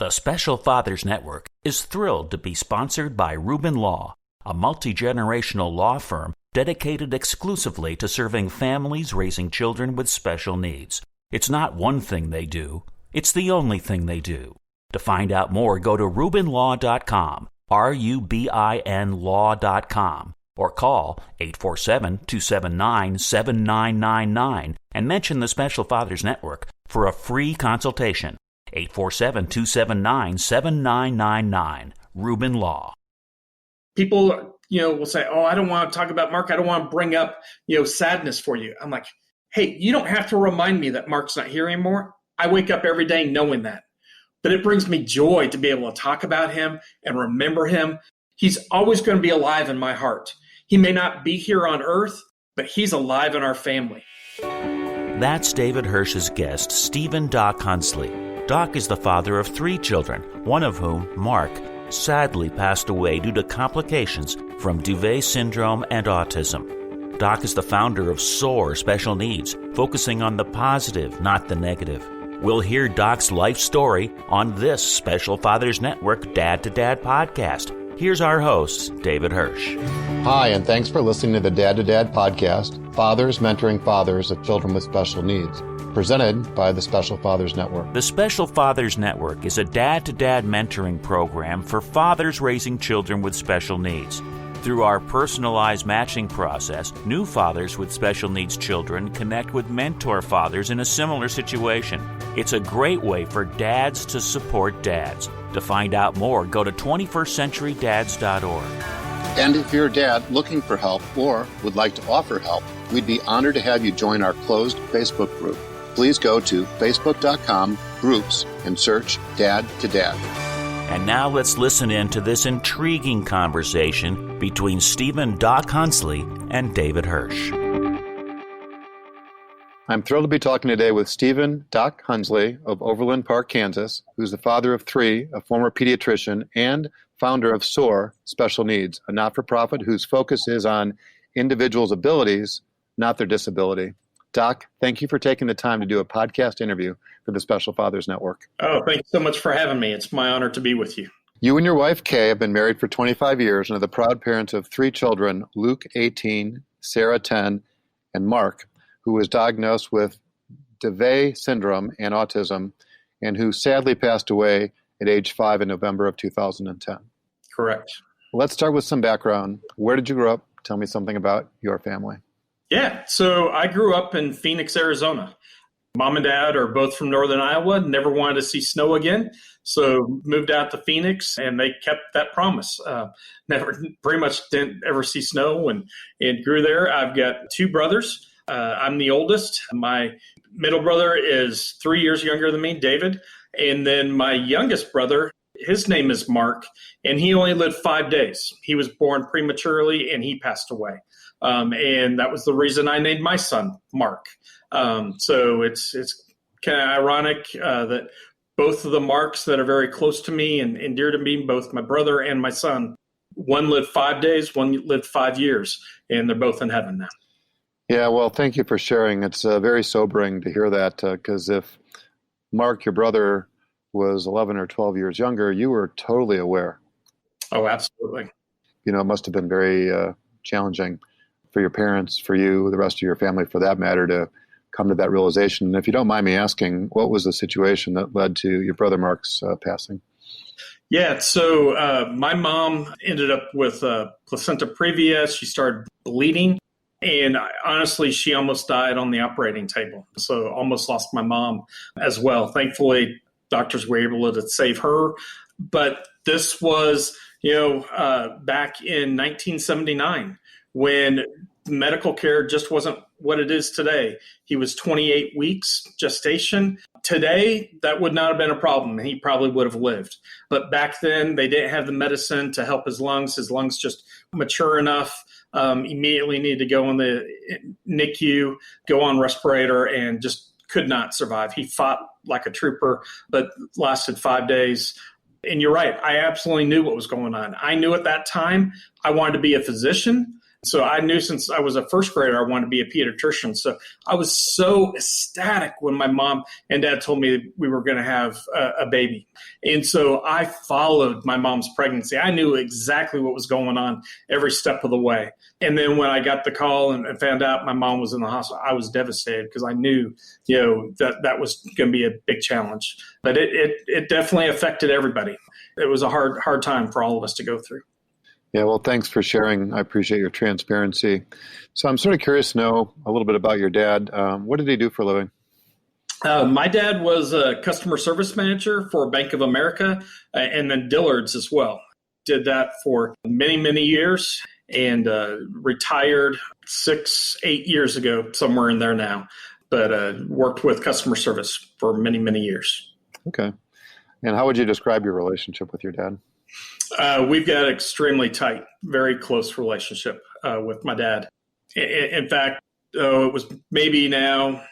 The Special Fathers Network is thrilled to be sponsored by Rubin Law, a multi-generational law firm dedicated exclusively to serving families raising children with special needs. It's not one thing they do, it's the only thing they do. To find out more, go to rubinlaw.com, RUBIN law.com, or call 847-279-7999 and mention the Special Fathers Network for a free consultation. 847-279-7999, Rubin Law. People, will say, oh, I don't want to talk about Mark. I don't want to bring up, sadness for you. I'm like, hey, you don't have to remind me that Mark's not here anymore. I wake up every day knowing that. But it brings me joy to be able to talk about him and remember him. He's always going to be alive in my heart. He may not be here on earth, but he's alive in our family. That's David Hirsch's guest, Stephen Doc Hunsley. Doc is the father of 3 children, one of whom, Mark, sadly passed away due to complications from Dravet Syndrome and Autism. Doc is the founder of Soar Special Needs, focusing on the positive, not the negative. We'll hear Doc's life story on this Special Fathers Network Dad to Dad podcast. Here's our host, David Hirsch. Hi, and thanks for listening to the Dad to Dad podcast, Fathers Mentoring Fathers of Children with Special Needs, presented by the Special Fathers Network. The Special Fathers Network is a dad-to-dad mentoring program for fathers raising children with special needs. Through our personalized matching process, new fathers with special needs children connect with mentor fathers in a similar situation. It's a great way for dads to support dads. To find out more, go to 21stcenturydads.org. And if you're a dad looking for help or would like to offer help, we'd be honored to have you join our closed Facebook group. Please go to facebook.com/groups and search Dad to Dad. And now let's listen in to this intriguing conversation between Stephen Doc Hunsley and David Hirsch. I'm thrilled to be talking today with Stephen Doc Hunsley of Overland Park, Kansas, who's the father of 3, a former pediatrician, and founder of Soar Special Needs, a not-for-profit whose focus is on individuals' abilities, not their disability. Doc, thank you for taking the time to do a podcast interview for the Special Fathers Network. Oh, thank you so much for having me. It's my honor to be with you. You and your wife, Kay, have been married for 25 years and are the proud parents of 3 children, Luke, 18, Sarah, 10, and Mark, who was diagnosed with Dravet Syndrome and Autism, and who sadly passed away at age 5 in November of 2010. Correct. Let's start with some background. Where did you grow up? Tell me something about your family. Yeah, so I grew up in Phoenix, Arizona. Mom and Dad are both from Northern Iowa, never wanted to see snow again, so moved out to Phoenix, and they kept that promise. Pretty much didn't ever see snow and grew there. I've got 2 brothers. I'm the oldest. My middle brother is 3 years younger than me, David, and then my youngest brother, his name is Mark, and he only lived 5 days. He was born prematurely, and he passed away. And that was the reason I named my son Mark. So it's kind of ironic that both of the Marks that are very close to me and dear to me, both my brother and my son, one lived 5 days, one lived 5 years, and they're both in heaven now. Yeah, well, thank you for sharing. It's very sobering to hear that, because if Mark, your brother, was 11 or 12 years younger, you were totally aware. Oh, absolutely. It must have been very challenging for your parents, for you, the rest of your family, for that matter, to come to that realization. And if you don't mind me asking, what was the situation that led to your brother Mark's passing? Yeah, so my mom ended up with placenta previa. She started bleeding, and honestly, she almost died on the operating table. So almost lost my mom as well. Thankfully, doctors were able to save her. But this was, back in 1979, when medical care just wasn't what it is today. He was 28 weeks gestation. Today, that would not have been a problem. He probably would have lived. But back then, they didn't have the medicine to help his lungs. His lungs just mature enough. Immediately needed to go on the NICU, go on respirator, and just could not survive. He fought like a trooper, but lasted 5 days. And you're right. I absolutely knew what was going on. I knew at that time I wanted to be a physician. So I knew since I was a first grader, I wanted to be a pediatrician. So I was so ecstatic when my mom and dad told me we were going to have a baby. And so I followed my mom's pregnancy. I knew exactly what was going on every step of the way. And then when I got the call and found out my mom was in the hospital, I was devastated because I knew, that was going to be a big challenge. But it definitely affected everybody. It was a hard time for all of us to go through. Yeah, well, thanks for sharing. I appreciate your transparency. So I'm sort of curious to know a little bit about your dad. What did he do for a living? My dad was a customer service manager for Bank of America and then Dillard's as well. Did that for many, many years and retired 6-8 years ago, somewhere in there now, but worked with customer service for many, many years. Okay. And how would you describe your relationship with your dad? We've got an extremely tight, very close relationship with my dad. In fact, it was maybe now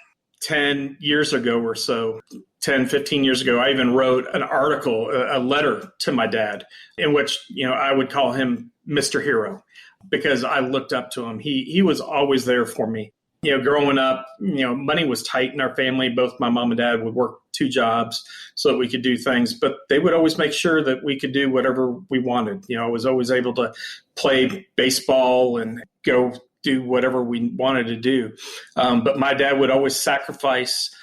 10 years ago or so, 10, 15 years ago, I even wrote an article, a letter to my dad in which, I would call him Mr. Hero because I looked up to him. He was always there for me. Growing up, money was tight in our family. Both my mom and dad would work 2 jobs so that we could do things, but they would always make sure that we could do whatever we wanted. I was always able to play baseball and go do whatever we wanted to do. But my dad would always sacrifice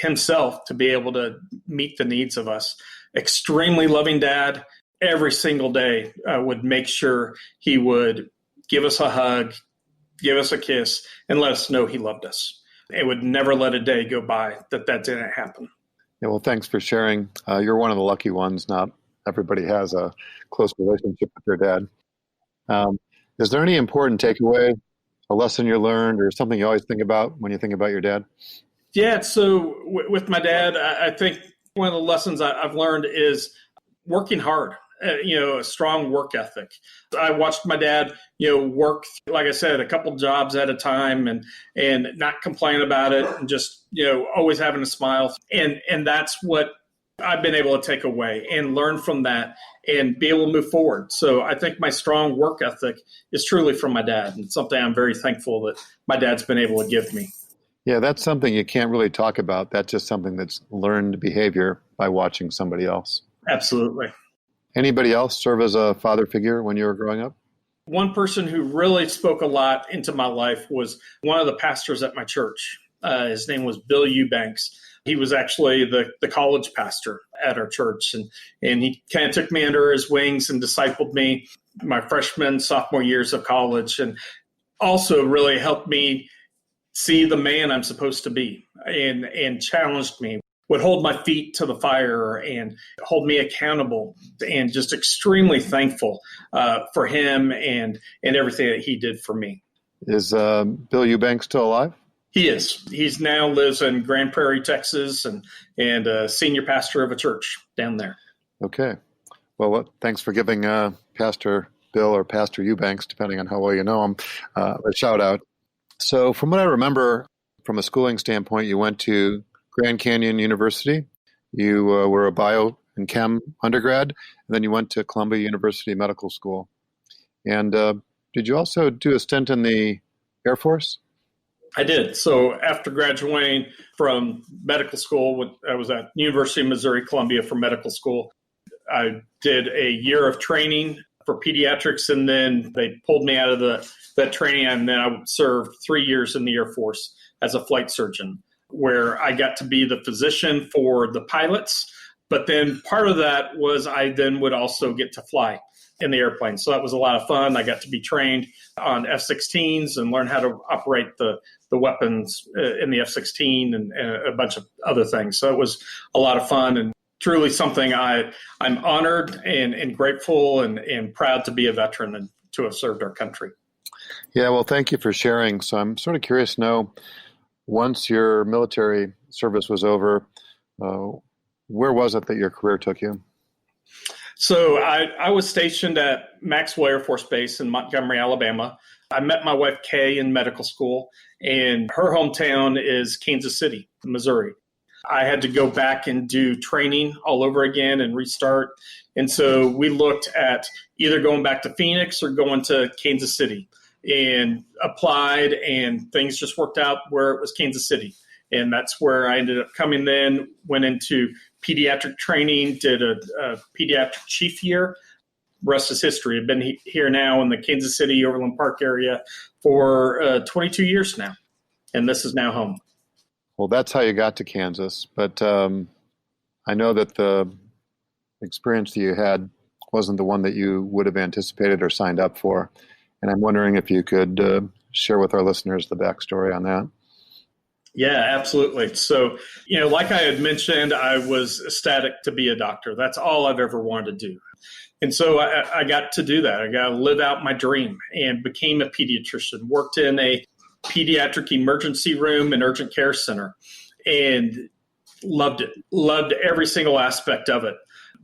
himself to be able to meet the needs of us. Extremely loving dad. Every single day would make sure he would give us a hug, give us a kiss, and let us know he loved us. It would never let a day go by that didn't happen. Yeah, well, thanks for sharing. You're one of the lucky ones. Not everybody has a close relationship with their dad. Is there any important takeaway, a lesson you learned, or something you always think about when you think about your dad? Yeah, so with my dad, I think one of the lessons I've learned is working hard. A strong work ethic. I watched my dad, work, like I said, a couple jobs at a time and not complain about it and just, always having a smile. And that's what I've been able to take away and learn from that and be able to move forward. So I think my strong work ethic is truly from my dad, and it's something I'm very thankful that my dad's been able to give me. Yeah, that's something you can't really talk about. That's just something that's learned behavior by watching somebody else. Absolutely. Anybody else serve as a father figure when you were growing up? One person who really spoke a lot into my life was one of the pastors at my church. His name was Bill Eubanks. He was actually the college pastor at our church, and he kind of took me under his wings and discipled me my freshman, sophomore years of college, and also really helped me see the man I'm supposed to be and challenged me, would hold my feet to the fire and hold me accountable, and just extremely thankful for him and everything that he did for me. Is Bill Eubanks still alive? He is. He's now lives in Grand Prairie, Texas, and a senior pastor of a church down there. Okay. Well, thanks for giving Pastor Bill or Pastor Eubanks, depending on how well you know him, a shout out. So from what I remember, from a schooling standpoint, you went to Grand Canyon University. You were a bio and chem undergrad, and then you went to Columbia University Medical School. And did you also do a stint in the Air Force? I did. So after graduating from medical school, I was at University of Missouri, Columbia for medical school. I did a year of training for pediatrics, and then they pulled me out of that training, and then I served 3 years in the Air Force as a flight surgeon, where I got to be the physician for the pilots. But then part of that was I then would also get to fly in the airplane. So that was a lot of fun. I got to be trained on F-16s and learn how to operate the weapons in the F-16 and a bunch of other things. So it was a lot of fun and truly something I'm honored and grateful and proud to be a veteran and to have served our country. Yeah, well, thank you for sharing. So I'm sort of curious to know, once your military service was over, where was it that your career took you? So I was stationed at Maxwell Air Force Base in Montgomery, Alabama. I met my wife, Kay, in medical school, and her hometown is Kansas City, Missouri. I had to go back and do training all over again and restart. And so we looked at either going back to Phoenix or going to Kansas City. and applied, and things just worked out where it was Kansas City. And that's where I ended up coming in, went into pediatric training, did a pediatric chief year. Rest is history. I've been here now in the Kansas City, Overland Park area for 22 years now. And this is now home. Well, that's how you got to Kansas. But I know that the experience that you had wasn't the one that you would have anticipated or signed up for. And I'm wondering if you could share with our listeners the backstory on that. Yeah, absolutely. So, like I had mentioned, I was ecstatic to be a doctor. That's all I've ever wanted to do. And so I got to do that. I got to live out my dream and became a pediatrician, worked in a pediatric emergency room and urgent care center, and loved it, loved every single aspect of it.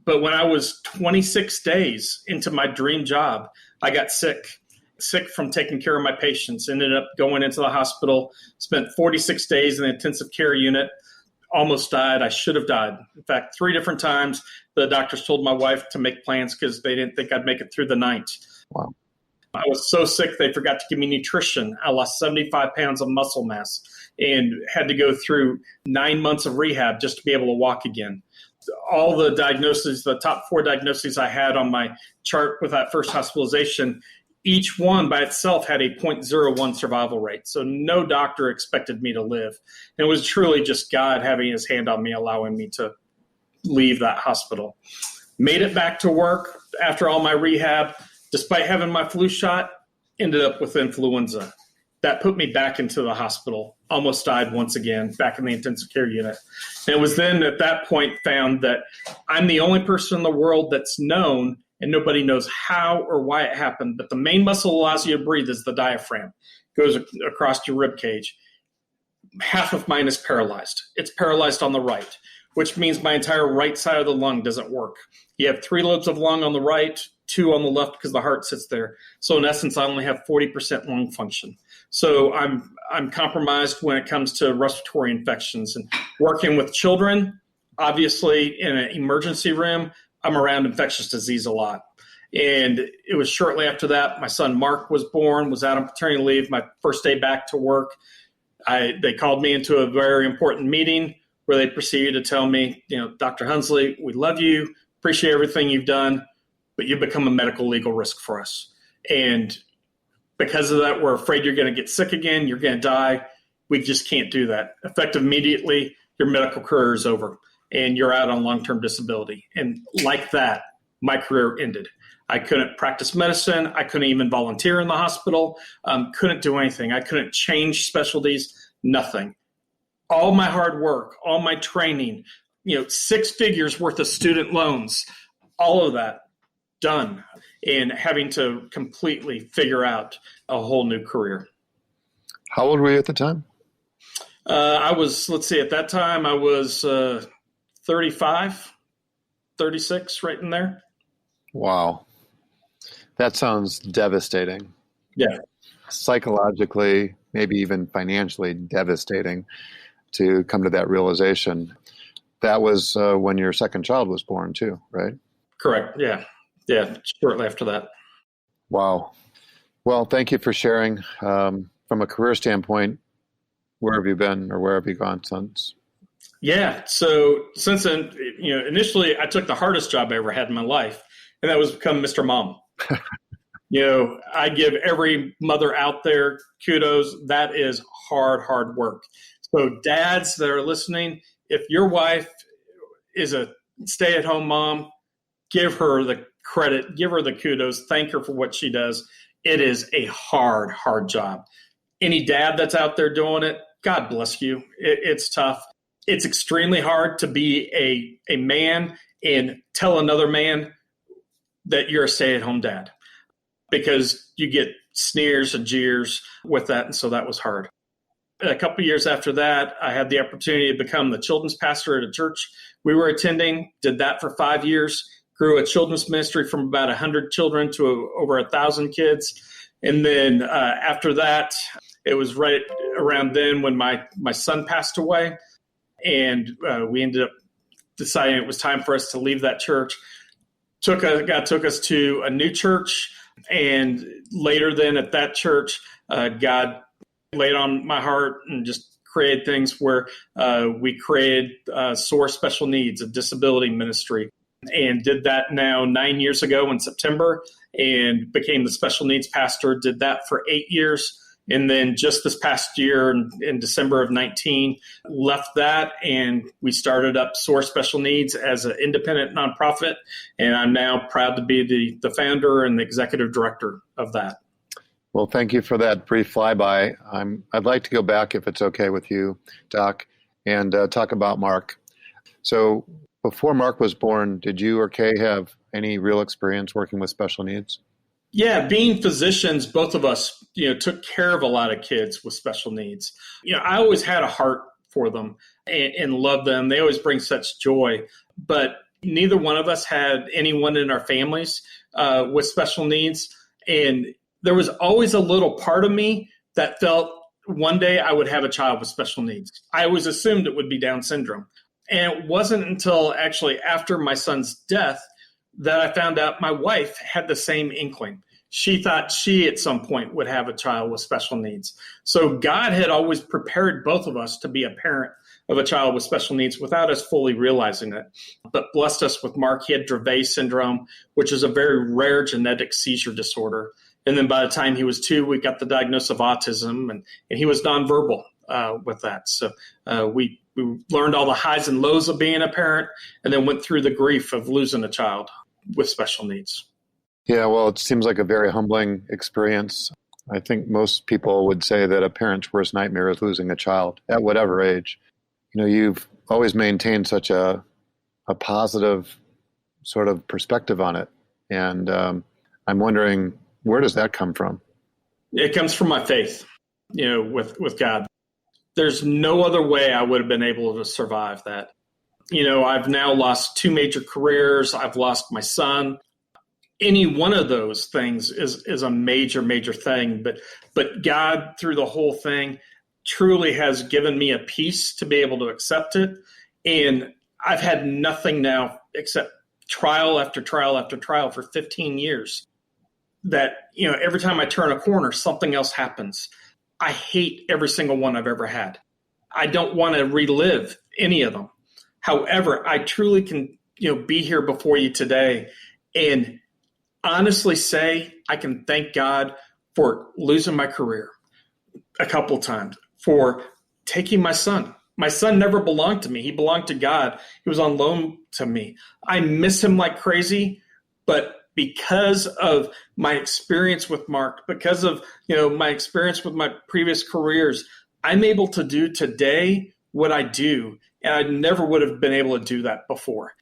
But when I was 26 days into my dream job, I got sick from taking care of my patients, ended up going into the hospital, spent 46 days in the intensive care unit, almost died. I should have died. In fact, 3 different times, the doctors told my wife to make plans because they didn't think I'd make it through the night. Wow. I was so sick, they forgot to give me nutrition. I lost 75 pounds of muscle mass and had to go through 9 months of rehab just to be able to walk again. All the diagnoses, the top 4 diagnoses I had on my chart with that first hospitalization, each one by itself had a 0.01 survival rate. So no doctor expected me to live. And it was truly just God having his hand on me, allowing me to leave that hospital. Made it back to work after all my rehab, despite having my flu shot, ended up with influenza. That put me back into the hospital, almost died once again, back in the intensive care unit. And it was then at that point found that I'm the only person in the world that's known, and nobody knows how or why it happened, but the main muscle that allows you to breathe is the diaphragm. It goes across your rib cage. Half of mine is paralyzed. It's paralyzed on the right, which means my entire right side of the lung doesn't work. You have 3 lobes of lung on the right, 2 on the left because the heart sits there. So in essence, I only have 40% lung function. So I'm compromised when it comes to respiratory infections. And working with children, obviously in an emergency room, I'm around infectious disease a lot. And it was shortly after that, my son Mark was born, was out on paternity leave, my first day back to work. They called me into a very important meeting where they proceeded to tell me, Dr. Hunsley, we love you, appreciate everything you've done, but you've become a medical legal risk for us. And because of that, we're afraid you're going to get sick again, you're going to die. We just can't do that. Effective immediately, your medical career is over and you're out on long-term disability. And like that, my career ended. I couldn't practice medicine. I couldn't even volunteer in the hospital. Couldn't do anything. I couldn't change specialties, nothing. All my hard work, all my training, 6 figures worth of student loans, all of that done, and having to completely figure out a whole new career. How old were you at the time? I was, at that time I was 35, 36, right in there. Wow. That sounds devastating. Yeah. Psychologically, maybe even financially devastating to come to that realization. That was when your second child was born too, right? Correct. Yeah. Yeah. Shortly after that. Wow. Well, thank you for sharing. From a career standpoint, where have you been or where have you gone since? Yeah. So since then, initially I took the hardest job I ever had in my life, and that was become Mr. Mom. I give every mother out there kudos. That is hard work. So dads that are listening, if your wife is a stay-at-home mom, give her the credit, give her the kudos, thank her for what she does. It is a hard job. Any dad that's out there doing it, God bless you. It's tough. It's extremely hard to be a man and tell another man that you're a stay-at-home dad, because you get sneers and jeers with that. And so that was hard. A couple of years after that, I had the opportunity to become the children's pastor at a church we were attending, did that for 5 years, grew a children's ministry from about 100 children to over 1,000 kids. And then after that, it was right around then when my son passed away. And we ended up deciding it was time for us to leave that church. God took us to a new church, And later then at that church, God laid on my heart and just created things where we created Soar Special Needs, a disability ministry, and did that now 9 years ago in September, and became the special needs pastor, did that for 8 years. And then just this past year in December of 19, left that and we started up Soar Special Needs as an independent nonprofit. And I'm now proud to be the founder and the executive director of that. Well, thank you for that brief flyby. I'd like to go back, if it's okay with you, Doc, and talk about Mark. So before Mark was born, did you or Kay have any real experience working with special needs? Yeah, being physicians, both of us, took care of a lot of kids with special needs. I always had a heart for them and loved them. They always bring such joy. But neither one of us had anyone in our families with special needs. And there was always a little part of me that felt one day I would have a child with special needs. I always assumed it would be Down syndrome. And it wasn't until actually after my son's death that I found out my wife had the same inkling. She thought she at some point would have a child with special needs. So God had always prepared both of us to be a parent of a child with special needs without us fully realizing it. But blessed us with Mark. He had Dravet Syndrome, which is a very rare genetic seizure disorder. And then by the time he was 2, we got the diagnosis of autism, and he was nonverbal with that. So we learned all the highs and lows of being a parent, and then went through the grief of losing a child with special needs. Yeah, well, it seems like a very humbling experience. I think most people would say that a parent's worst nightmare is losing a child at whatever age. You've always maintained such a positive sort of perspective on it. And I'm wondering, where does that come from? It comes from my faith, with God. There's no other way I would have been able to survive that. I've now lost 2 major careers. I've lost my son. Any one of those things is a major, major thing. But God, through the whole thing, truly has given me a peace to be able to accept it. And I've had nothing now except trial after trial after trial for 15 years. That, every time I turn a corner, something else happens. I hate every single one I've ever had. I don't want to relive any of them. However, I truly can, be here before you today and honestly say I can thank God for losing my career a couple times, for taking my son. My son never belonged to me. He belonged to God. He was on loan to me. I miss him like crazy, but because of my experience with Mark, because of my experience with my previous careers, I'm able to do today what I do, and I never would have been able to do that before.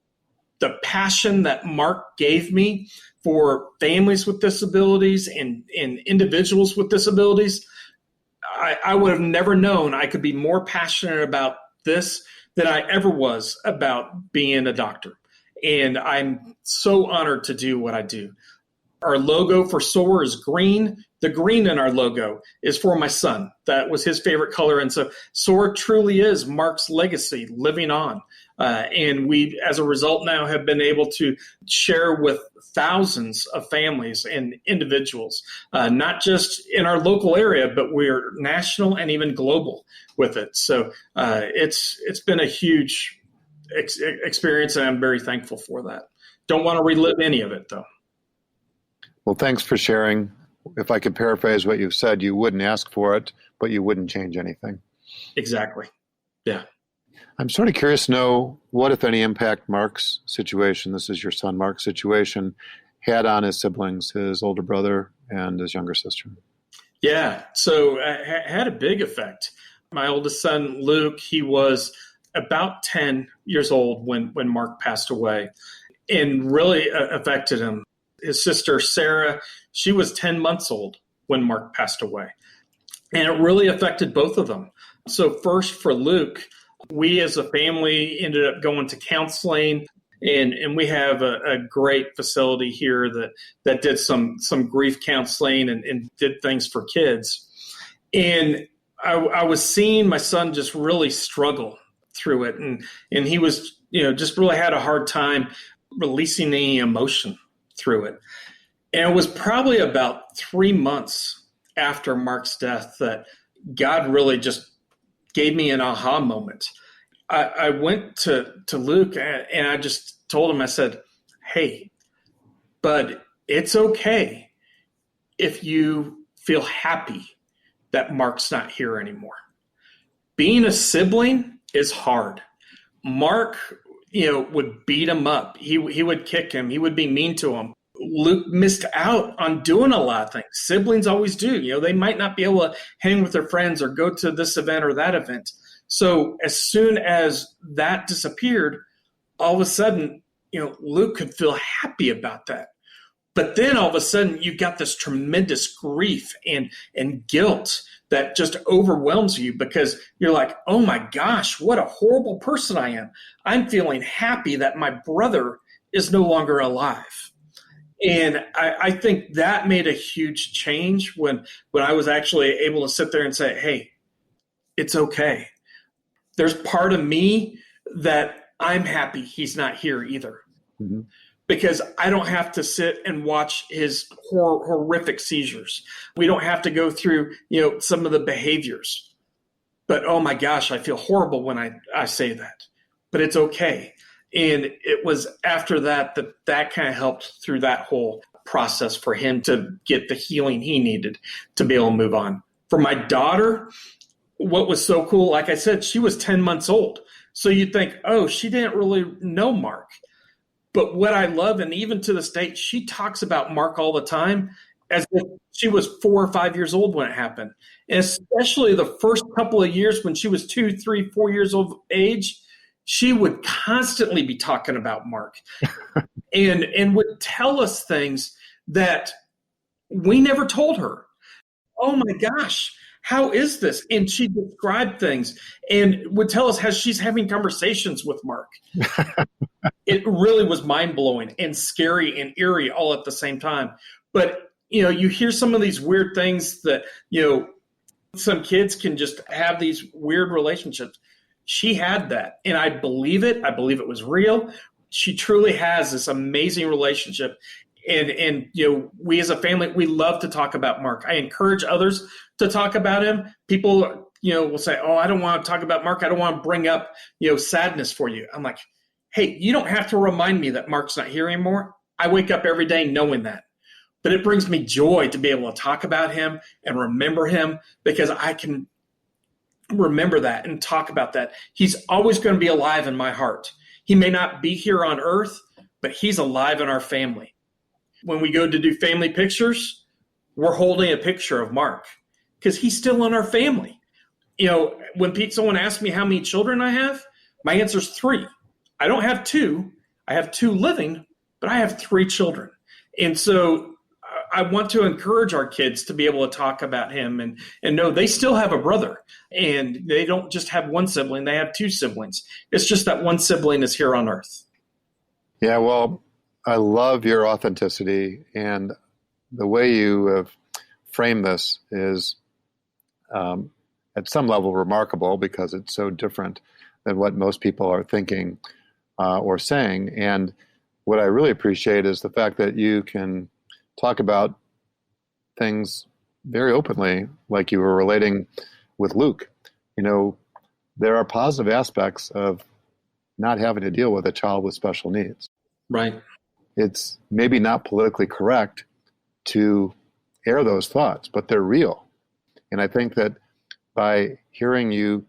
The passion that Mark gave me for families with disabilities and individuals with disabilities, I would have never known I could be more passionate about this than I ever was about being a doctor. And I'm so honored to do what I do. Our logo for Soar is green. The green in our logo is for my son. That was his favorite color. And so Soar truly is Mark's legacy living on. And we, as a result now, have been able to share with thousands of families and individuals, not just in our local area, but we're national and even global with it. So it's been a huge experience, and I'm very thankful for that. Don't want to relive any of it, though. Well, thanks for sharing. If I could paraphrase what you've said, you wouldn't ask for it, but you wouldn't change anything. Exactly. Yeah. I'm sort of curious to know what, if any, impact Mark's situation, this is your son Mark's situation, had on his siblings, his older brother and his younger sister. Yeah. So it had a big effect. My oldest son, Luke, he was about 10 years old when Mark passed away, and really affected him. His sister, Sarah, she was 10 months old when Mark passed away. And it really affected both of them. So first for Luke, we as a family ended up going to counseling, and we have a great facility here that did some grief counseling and did things for kids. And I was seeing my son just really struggle through it. And he was, just really had a hard time releasing any emotion through it. And it was probably about 3 months after Mark's death that God really just gave me an aha moment. I went to Luke and I just told him, I said, hey, bud, it's okay if you feel happy that Mark's not here anymore. Being a sibling is hard. Mark, would beat him up. He would kick him. He would be mean to him. Luke missed out on doing a lot of things. Siblings always do. They might not be able to hang with their friends or go to this event or that event. So as soon as that disappeared, all of a sudden, Luke could feel happy about that. But then all of a sudden, you got this tremendous grief and guilt that just overwhelms you because you're like, oh my gosh, what a horrible person I am. I'm feeling happy that my brother is no longer alive. And I think that made a huge change when I was actually able to sit there and say, hey, it's okay. There's part of me that I'm happy he's not here either. Mm-hmm. Because I don't have to sit and watch his horrific seizures. We don't have to go through, some of the behaviors. But oh my gosh, I feel horrible when I say that. But it's okay. And it was after that kind of helped through that whole process for him to get the healing he needed to be able to move on. For my daughter, what was so cool, like I said, she was 10 months old. So you'd think, oh, she didn't really know Mark. But what I love, and even to this day, she talks about Mark all the time as if she was 4 or 5 years old when it happened. And especially the first couple of years when she was 2, 3, 4 years of age, she would constantly be talking about Mark and would tell us things that we never told her. Oh my gosh, how is this? And she described things and would tell us how she's having conversations with Mark. It really was mind-blowing and scary and eerie all at the same time. But, you hear some of these weird things that, some kids can just have these weird relationships. She had that, and I believe it. I believe it was real. She truly has this amazing relationship. And we as a family, we love to talk about Mark. I encourage others to talk about him. People, will say, oh, I don't want to talk about Mark. I don't want to bring up, sadness for you. I'm like, hey, you don't have to remind me that Mark's not here anymore. I wake up every day knowing that. But it brings me joy to be able to talk about him and remember him because I can remember that and talk about that. He's always going to be alive in my heart. He may not be here on earth, but he's alive in our family. When we go to do family pictures, we're holding a picture of Mark because he's still in our family. When someone asks me how many children I have, my answer is 3. I don't have 2. I have 2 living, but I have 3 children. And so I want to encourage our kids to be able to talk about him and know they still have a brother. And they don't just have one sibling, they have 2 siblings. It's just that one sibling is here on earth. Yeah, well, I love your authenticity, and the way you have framed this is at some level remarkable because it's so different than what most people are thinking or saying. And what I really appreciate is the fact that you can talk about things very openly, like you were relating with Luke. There are positive aspects of not having to deal with a child with special needs. Right. It's maybe not politically correct to air those thoughts, but they're real. And I think that by hearing you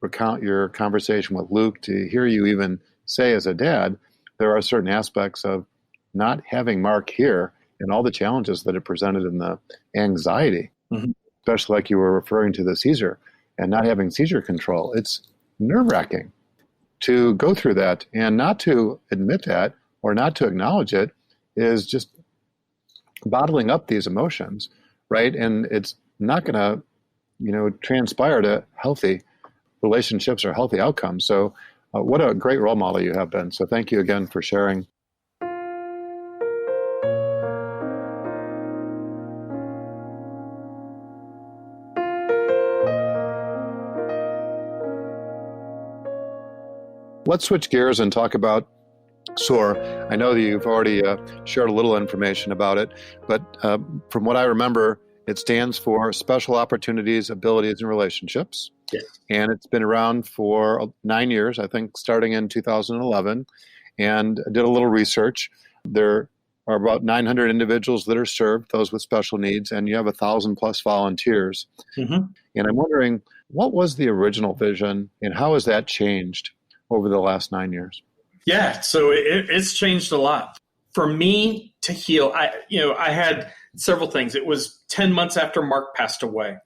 recount your conversation with Luke, to hear you even say as a dad, there are certain aspects of not having Mark here and all the challenges that it presented in the anxiety, mm-hmm. especially like you were referring to the seizure and not having seizure control. It's nerve-wracking to go through that, and not to admit that or not to acknowledge it is just bottling up these emotions, right? And it's not going to, transpire to healthy relationships or healthy outcomes. So what a great role model you have been. So thank you again for sharing. Let's switch gears and talk about Soar. I know that you've already shared a little information about it, but from what I remember, it stands for Special Opportunities, Abilities, and Relationships. Yes. And it's been around for 9 years, I think, starting in 2011. And I did a little research. There are about 900 individuals that are served, those with special needs, and you have 1,000 plus volunteers. Mm-hmm. And I'm wondering, what was the original vision and how has that changed over the last 9 years? Yeah, so it's changed a lot. For me to heal, I had several things. It was 10 months after Mark passed away.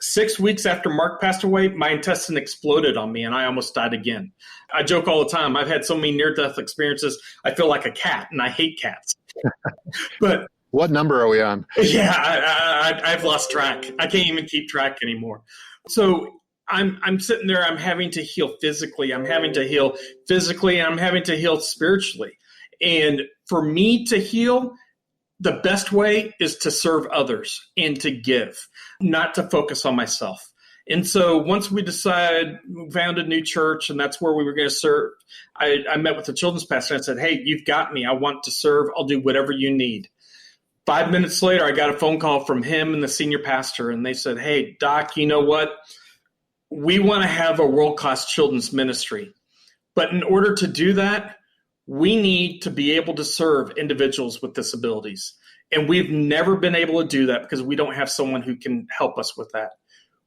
6 weeks after Mark passed away, my intestine exploded on me and I almost died again. I joke all the time. I've had so many near-death experiences. I feel like a cat and I hate cats. But what number are we on? Yeah, I've lost track. I can't even keep track anymore. So I'm sitting there, I'm having to heal physically, I'm having to heal spiritually. And for me to heal, the best way is to serve others and to give, not to focus on myself. And so once we decided, we found a new church, and that's where we were going to serve, I met with the children's pastor and I said, hey, you've got me. I want to serve. I'll do whatever you need. 5 minutes later, I got a phone call from him and the senior pastor, and they said, hey, Doc, you know what? We want to have a world-class children's ministry. But in order to do that, we need to be able to serve individuals with disabilities. And we've never been able to do that because we don't have someone who can help us with that.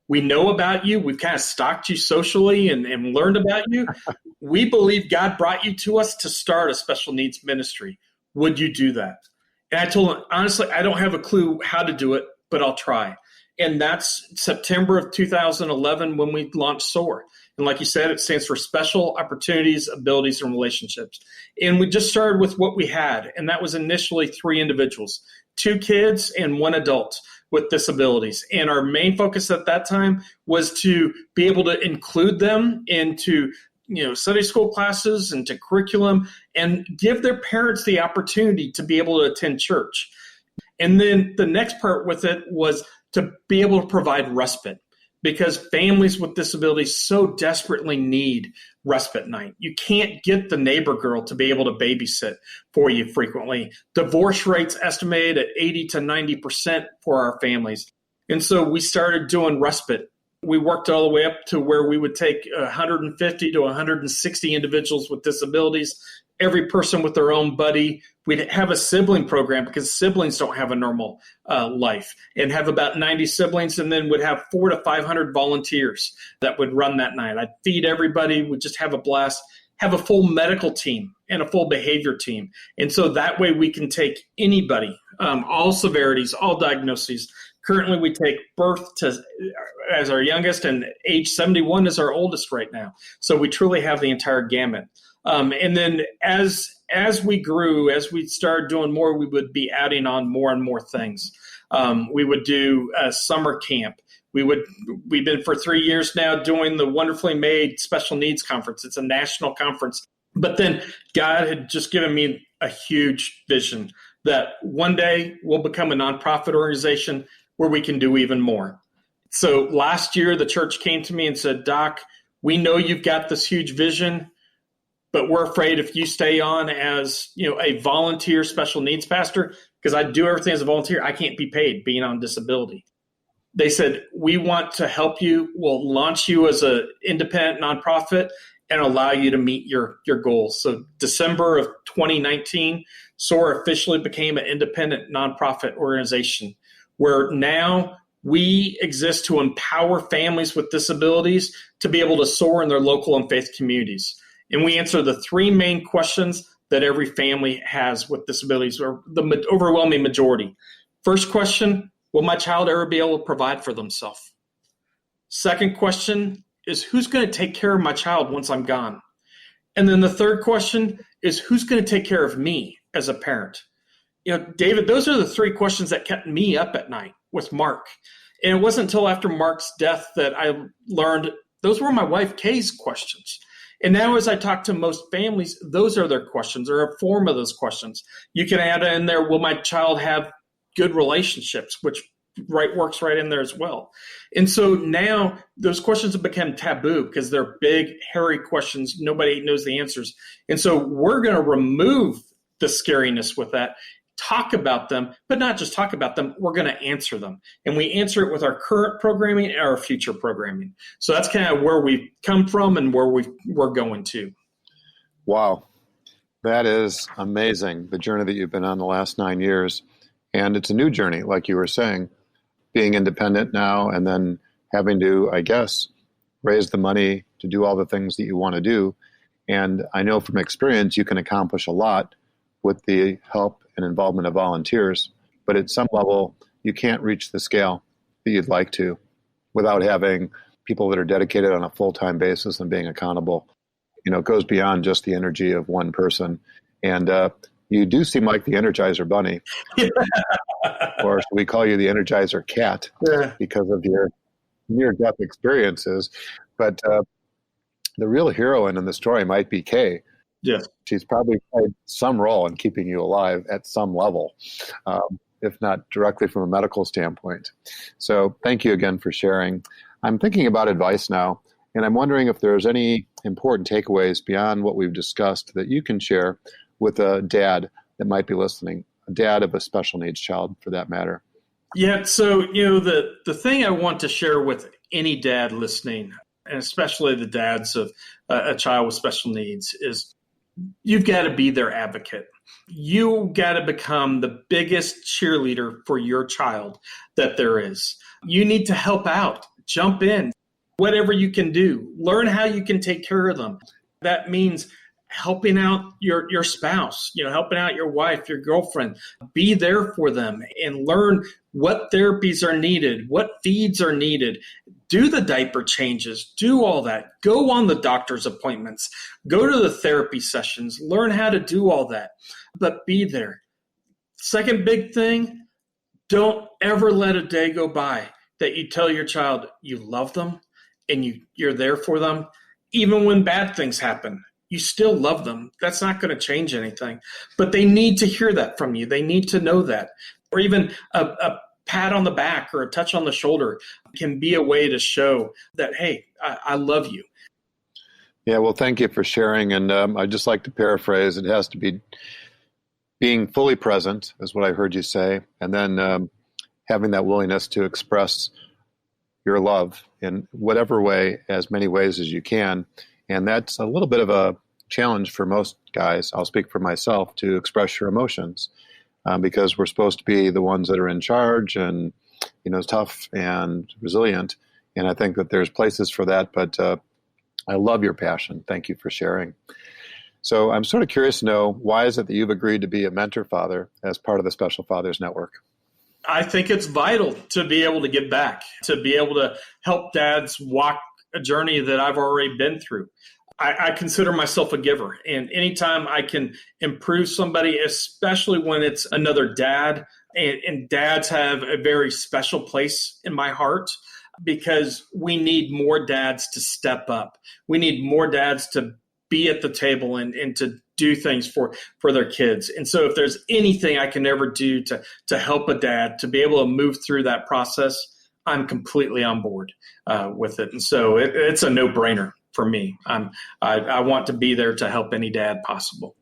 We know about you. We've kind of stalked you socially and learned about you. We believe God brought you to us to start a special needs ministry. Would you do that? And I told him, honestly, I don't have a clue how to do it, but I'll try. And that's September of 2011 when we launched Soar. And like you said, it stands for Special Opportunities, Abilities, and Relationships. And we just started with what we had. And that was initially 3 individuals, 2 kids and 1 adult with disabilities. And our main focus at that time was to be able to include them into Sunday school classes and to curriculum and give their parents the opportunity to be able to attend church. And then the next part with it was to be able to provide respite, because families with disabilities so desperately need respite night. You can't get the neighbor girl to be able to babysit for you frequently. Divorce rates estimated at 80 to 90% for our families. And so we started doing respite. We worked all the way up to where we would take 150 to 160 individuals with disabilities, every person with their own buddy. We'd have a sibling program because siblings don't have a normal life, and have about 90 siblings, and then would have 400 to 500 volunteers that would run that night. I'd feed everybody. We'd just have a blast, have a full medical team and a full behavior team. And so that way we can take anybody, all severities, all diagnoses. Currently, we take birth to as our youngest and age 71 is our oldest right now. So we truly have the entire gamut. And then as we grew, as we started doing more, we would be adding on more and more things. We would do a summer camp. We've been for 3 years now doing the Wonderfully Made Special Needs Conference. It's a national conference. But then God had just given me a huge vision that one day we'll become a nonprofit organization where we can do even more. So last year, the church came to me and said, Doc, we know you've got this huge vision, but we're afraid if you stay on as a volunteer special needs pastor, because I do everything as a volunteer, I can't be paid being on disability. They said, we want to help you. We'll launch you as an independent nonprofit and allow you to meet your goals. So December of 2019, Soar officially became an independent nonprofit organization, where now we exist to empower families with disabilities to be able to soar in their local and faith communities. And we answer the 3 main questions that every family has with disabilities, or the overwhelming majority. First question, will my child ever be able to provide for themselves? Second question is, who's going to take care of my child once I'm gone? And then the third question is, who's going to take care of me as a parent? David, those are the 3 questions that kept me up at night with Mark. And it wasn't until after Mark's death that I learned those were my wife Kay's questions. And now as I talk to most families, those are their questions, or a form of those questions. You can add in there, will my child have good relationships, which works right in there as well. And so now those questions have become taboo because they're big, hairy questions. Nobody knows the answers. And so we're going to remove the scariness with that, talk about them, but not just talk about them. We're going to answer them. And we answer it with our current programming and our future programming. So that's kind of where we've come from and where we're going to. Wow. That is amazing, the journey that you've been on the last 9 years. And it's a new journey, like you were saying, being independent now and then having to, I guess, raise the money to do all the things that you want to do. And I know from experience you can accomplish a lot with the help and involvement of volunteers, but at some level you can't reach the scale that you'd like to without having people that are dedicated on a full-time basis and being accountable. You know, it goes beyond just the energy of one person. And you do seem like the Energizer Bunny, or should we call you the Energizer Cat, because of your near-death experiences. But the real heroine in the story might be Kay. Yes. She's probably played some role in keeping you alive at some level, if not directly from a medical standpoint. So thank you again for sharing. I'm thinking about advice now, and I'm wondering if there's any important takeaways beyond what we've discussed that you can share with a dad that might be listening, a dad of a special needs child for that matter. Yeah, so, the thing I want to share with any dad listening, and especially the dads of a child with special needs, is you've got to be their advocate. You got to become the biggest cheerleader for your child that there is. You need to help out, jump in, whatever you can do. Learn how you can take care of them. That means helping out your spouse, helping out your wife, your girlfriend. Be there for them and learn what therapies are needed, what feeds are needed. Do the diaper changes, do all that. Go on the doctor's appointments, go to the therapy sessions, learn how to do all that, but be there. Second big thing, don't ever let a day go by that you tell your child you love them and you're there for them. Even when bad things happen, you still love them. That's not going to change anything, but they need to hear that from you. They need to know that, or even a pat on the back or a touch on the shoulder can be a way to show that, hey, I love you. Yeah, well, thank you for sharing. And I'd just like to paraphrase. It has to be being fully present is what I heard you say. And then having that willingness to express your love in whatever way, as many ways as you can. And that's a little bit of a challenge for most guys. I'll speak for myself, to express your emotions. Because we're supposed to be the ones that are in charge and, tough and resilient. And I think that there's places for that, but I love your passion. Thank you for sharing. So I'm sort of curious to know, why is it that you've agreed to be a mentor father as part of the Special Fathers Network? I think it's vital to be able to give back, to be able to help dads walk a journey that I've already been through. I consider myself a giver, and anytime I can improve somebody, especially when it's another dad, and dads have a very special place in my heart, because we need more dads to step up. We need more dads to be at the table and to do things for their kids. And so if there's anything I can ever do to help a dad to be able to move through that process, I'm completely on board with it. And so it's a no-brainer for me. I want to be there to help any dad possible.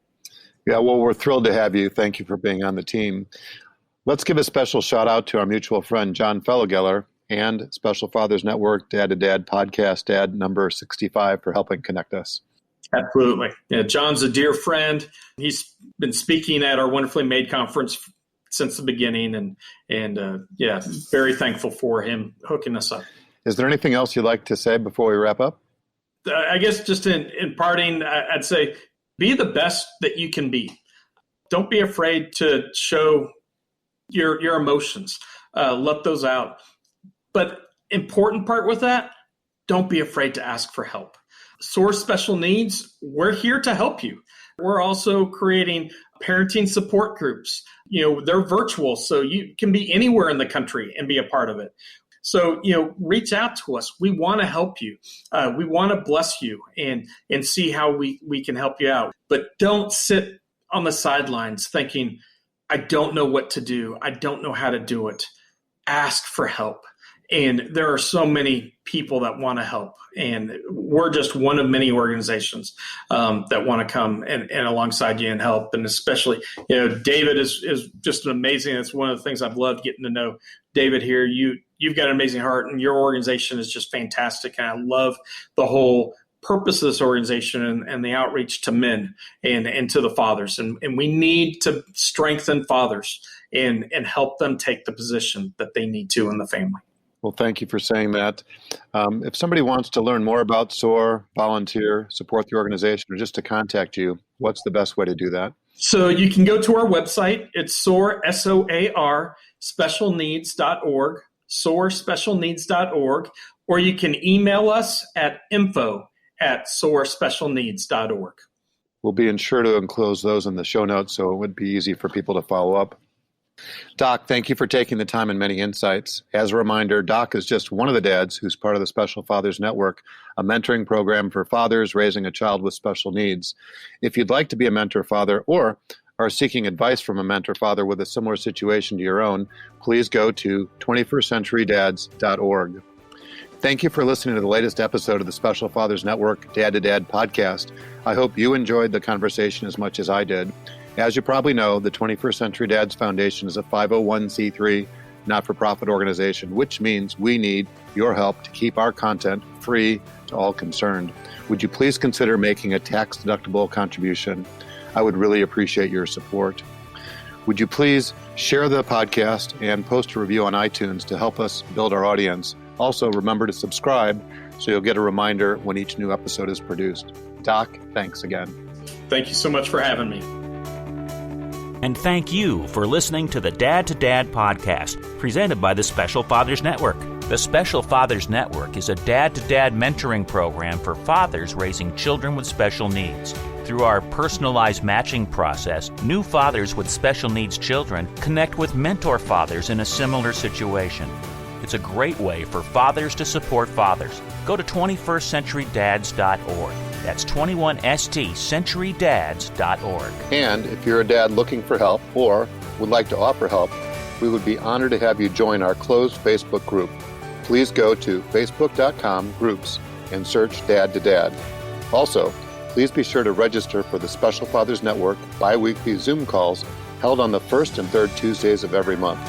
Yeah, well, we're thrilled to have you. Thank you for being on the team. Let's give a special shout out to our mutual friend, John Fellogeller, and Special Fathers Network Dad to Dad podcast, dad number 65, for helping connect us. Absolutely. Yeah, John's a dear friend. He's been speaking at our Wonderfully Made conference since the beginning, and very thankful for him hooking us up. Is there anything else you'd like to say before we wrap up? I guess just in parting, I'd say be the best that you can be. Don't be afraid to show your emotions. Let those out. But important part with that, don't be afraid to ask for help. Soar Special Needs, we're here to help you. We're also creating parenting support groups. They're virtual, so you can be anywhere in the country and be a part of it. So, reach out to us. We want to help you. We want to bless you and see how we can help you out. But don't sit on the sidelines thinking, I don't know what to do. I don't know how to do it. ask for help. And there are so many people that want to help. And we're just one of many organizations that want to come and alongside you and help. And especially, David is just an amazing. It's one of the things I've loved getting to know David here. You've got an amazing heart, and your organization is just fantastic. And I love the whole purpose of this organization and the outreach to men and to the fathers. And we need to strengthen fathers and help them take the position that they need to in the family. Well, thank you for saying that. If somebody wants to learn more about SOAR, volunteer, support the organization, or just to contact you, what's the best way to do that? So you can go to our website. It's SOAR, SOAR, specialneeds.org, SOARspecialneeds.org, or you can email us at info@soarspecialneeds.org. We'll be sure to enclose those in the show notes, so it would be easy for people to follow up. Doc, thank you for taking the time and many insights. As a reminder, Doc is just one of the dads who's part of the Special Fathers Network, a mentoring program for fathers raising a child with special needs. If you'd like to be a mentor father or are seeking advice from a mentor father with a similar situation to your own, please go to 21stcenturydads.org. Thank you for listening to the latest episode of the Special Fathers Network Dad to Dad podcast. I hope you enjoyed the conversation as much as I did. As you probably know, the 21st Century Dads Foundation is a 501c3 not-for-profit organization, which means we need your help to keep our content free to all concerned. Would you please consider making a tax-deductible contribution? I would really appreciate your support. Would you please share the podcast and post a review on iTunes to help us build our audience? Also, remember to subscribe so you'll get a reminder when each new episode is produced. Doc, thanks again. Thank you so much for having me. And thank you for listening to the Dad to Dad podcast, presented by the Special Fathers Network. The Special Fathers Network is a dad-to-dad mentoring program for fathers raising children with special needs. Through our personalized matching process, new fathers with special needs children connect with mentor fathers in a similar situation. It's a great way for fathers to support fathers. Go to 21stcenturydads.org. That's 21stcenturydads.org. And if you're a dad looking for help or would like to offer help, we would be honored to have you join our closed Facebook group. Please go to facebook.com/groups and search Dad to Dad. Also, please be sure to register for the Special Fathers Network bi-weekly Zoom calls held on the first and third Tuesdays of every month.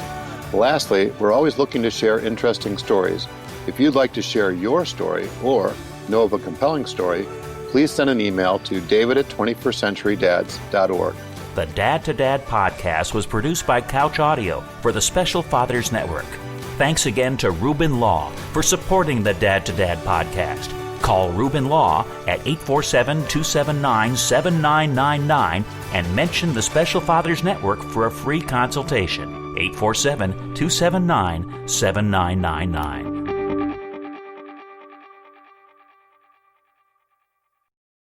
Lastly, we're always looking to share interesting stories. If you'd like to share your story or know of a compelling story, please send an email to david@21stcenturydads.org. The Dad to Dad podcast was produced by Couch Audio for the Special Fathers Network. Thanks again to Ruben Law for supporting the Dad to Dad podcast. Call Ruben Law at 847-279-7999 and mention the Special Fathers Network for a free consultation. 847-279-7999.